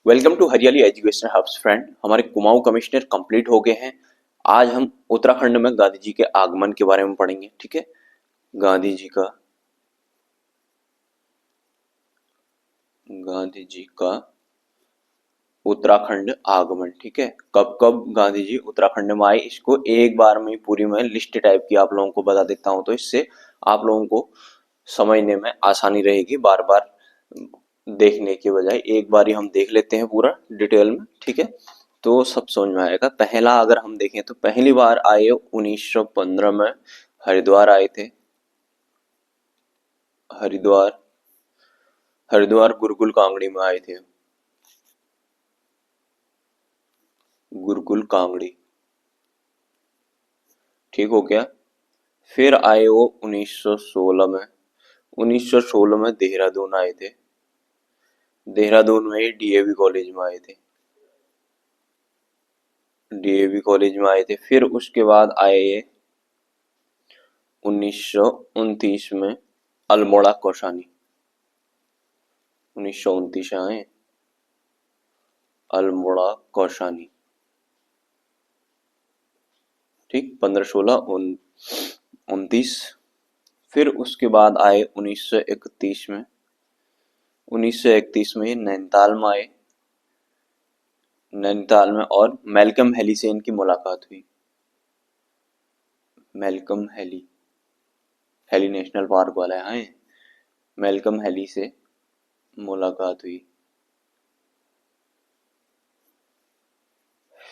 Welcome to हरियाली education hubs friend. हमारे Kumaon commissioner complete हो गए हैं। आज हम उत्तराखंड में गांधी जी के आगमन के बारे में पढ़ेंगे। ठीक है, गांधी जी का उत्तराखंड आगमन। ठीक है, कब कब गांधी जी उत्तराखंड में आए, इसको एक बार में पूरी मैं लिस्ट टाइप की आप लोगों को बता देता हूं, तो इससे आप लोगों को समझने में आसानी रहेगी। बार बार देखने के बजाय एक बार ही हम देख लेते हैं पूरा डिटेल में। ठीक है, तो सब समझ में आएगा। पहला अगर हम देखें तो पहली बार आए 1915 में हरिद्वार आए थे। हरिद्वार हरिद्वार गुरुकुल कांगड़ी में आए थे। गुरुकुल कांगड़ी, ठीक हो गया। फिर आए वो 1916 में। 1916 में देहरादून आए थे। देहरादून में डीएवी कॉलेज में आए थे। डीएवी कॉलेज में आए थे। फिर उसके बाद आए ये 1929 में अल्मोड़ा कौशानी। 1929 आए अल्मोड़ा कौशानी। ठीक, 15, 16, 29। फिर उसके बाद आए 1931 में। 1931 में नैनीताल में आए। नैनीताल में और मैल्कम हेली से इनकी मुलाकात हुई। Malcolm Hailey, Hailey National Park वाला है। मैल्कम हेली से मुलाकात हुई।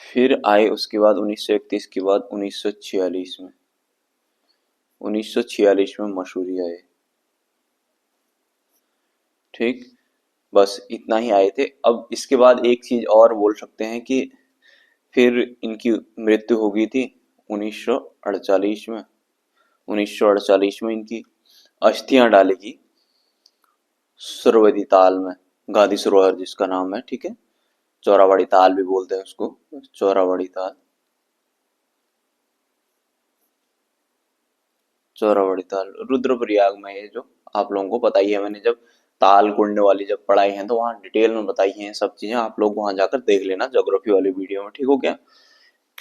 फिर आए उसके बाद 1931 के बाद 1946 में। 1946 में मसूरी आए। ठीक, बस इतना ही आए थे। अब इसके बाद एक चीज और बोल सकते हैं कि फिर इनकी मृत्यु हो गई थी 1948 में। 1948 में इनकी अस्थियां डाली गई सुरवती ताल में, गांधी सरोवर जिसका नाम है। ठीक है, चौराबाड़ी ताल भी बोलते हैं उसको, चौराबाड़ी ताल। चौराबाड़ी ताल रुद्रप्रयाग में है, जो आप लोगों को पता ही है। मैंने जब ताल कुंड वाली जब पढ़ाई है तो वहाँ डिटेल में बताई है सब चीजें। आप लोग वहां जाकर देख लेना ज्योग्राफी वाली वीडियो में। ठीक हो गया।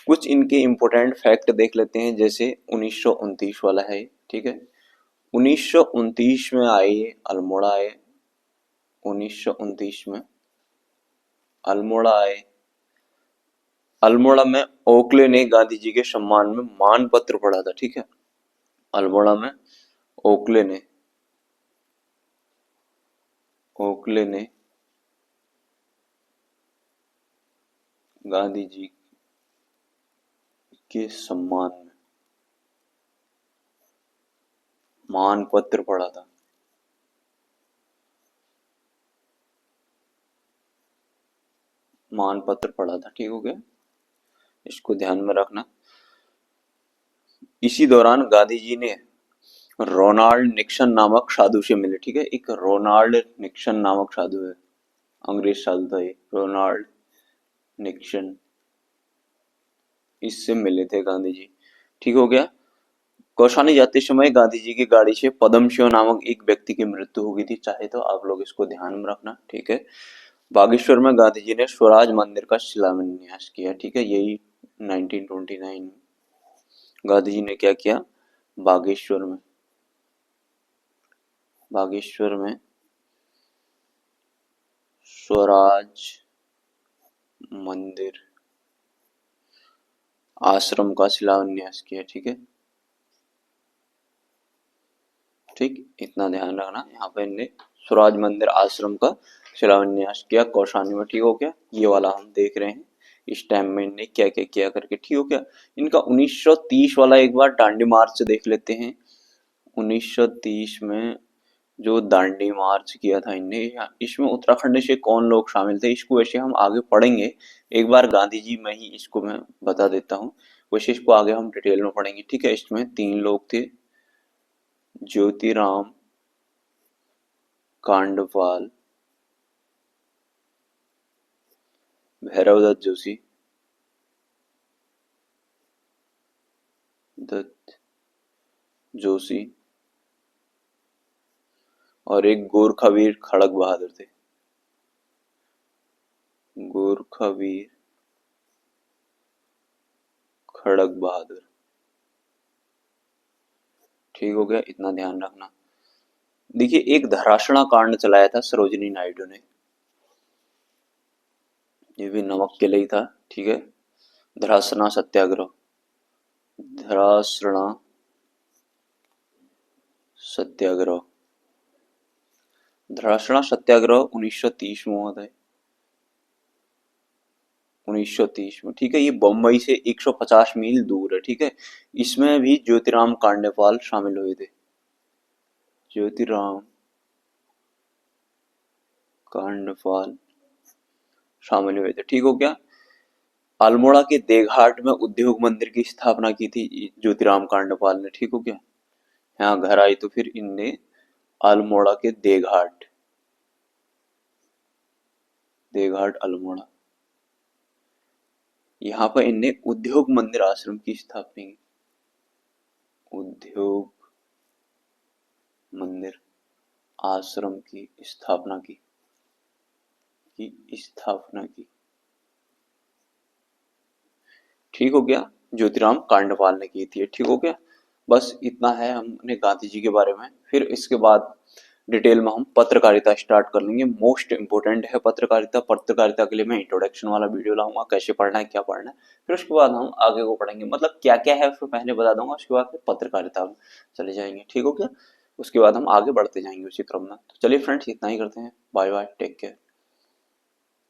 कुछ इनके इम्पोर्टेंट फैक्ट देख लेते हैं, जैसे 1929 वाला है। ठीक है, 1929 में आए अल्मोड़ा आए। 1929 में अल्मोड़ा आए। अल्मोड़ा में ओकले ने गांधी जी के सम्मान में मान पत्र पढ़ा था। ठीक है, अल्मोड़ा में ओकले ने ओकले ने गांधी जी के सम्मान में मान पत्र पढ़ा था। मान पत्र पढ़ा था। ठीक हो गया, इसको ध्यान में रखना। इसी दौरान गांधी जी ने रोनाल्ड निक्सन नामक साधु से मिले। ठीक है, एक रोनाल्ड निक्सन नामक साधु है, अंग्रेज साधु था ये, रोनाल्ड निक्सन। इससे मिले थे गांधी जी। ठीक हो गया। कौशानी जाते समय गांधी जी की गाड़ी से पदम सिंह नामक एक व्यक्ति की मृत्यु हो गई थी। चाहे तो आप लोग इसको ध्यान में रखना। ठीक है, बागेश्वर में गांधी जी ने स्वराज मंदिर का शिलान्यास किया। ठीक है, यही 1929 में गांधी जी ने क्या किया, बागेश्वर में बागेश्वर में स्वराज मंदिर आश्रम का शिलान्यास किया। ठीक है, ठीक, इतना ध्यान रखना। यहाँ पे इनने स्वराज मंदिर आश्रम का शिलान्यास किया कौशानी में। ठीक हो गया, ये वाला हम देख रहे हैं इस टाइम में इनने क्या क्या किया करके। ठीक हो गया। इनका 1930 वाला एक बार दांडी मार्च देख लेते हैं। 1930 में जो दांडी मार्च किया था इनने, इसमें उत्तराखंड से कौन लोग शामिल थे, इसको वैसे हम आगे पढ़ेंगे। एक बार गांधी जी में ही इसको मैं बता देता हूँ, वैसे इसको आगे हम डिटेल में पढ़ेंगे। ठीक है, इसमें 3 लोग थे, ज्योतिराम कांडपाल, भैरवदत्त जोशी, दत्त जोशी, और एक गोरखावीर खड़क बहादुर थे। गोरखा वीर खड़क बहादुर। ठीक हो गया, इतना ध्यान रखना। देखिए एक धराशना कांड चलाया था सरोजिनी नायडू ने, ये भी नमक के लिए ही था। ठीक है, धरासना सत्याग्रह, धरासना सत्याग्रह, धरासना सत्याग्रह 1930 में हुआ था, 1930 में। ठीक है, ये बम्बई से 150 मील दूर है। ठीक है, इसमें भी ज्योतिराम कांडेपाल शामिल हुए थे, ज्योतिराम कांडपाल शामिल हुए थे। ठीक हो गया। अल्मोड़ा के देघाट में उद्योग मंदिर की स्थापना की थी ज्योतिराम कांडपाल ने। ठीक हो गया, यहाँ घर आई तो फिर इनने अल्मोड़ा के देघाट, देघाट अल्मोड़ा, यहाँ पर इनने उद्योग मंदिर आश्रम की स्थापना की, उद्योग मंदिर आश्रम की स्थापना की, स्थापना की। ठीक हो गया, ज्योतिराम कांडपाल ने की थी। ठीक हो गया, बस इतना है हमने गांधी जी के बारे में। फिर इसके बाद डिटेल में हम पत्रकारिता स्टार्ट कर लेंगे। मोस्ट इंपोर्टेंट है पत्रकारिता। पत्रकारिता के लिए मैं इंट्रोडक्शन वाला वीडियो लाऊंगा, कैसे पढ़ना है, क्या पढ़ना है। फिर उसके बाद हम आगे को पढ़ेंगे, मतलब क्या क्या है उसको पहले बता दूंगा, उसके बाद फिर पत्रकारिता में चले जाएंगे। ठीक हो गया, उसके बाद हम आगे बढ़ते जाएंगे उसी क्रम में। तो चलिए फ्रेंड्स, इतना ही करते हैं। Bye bye, take care.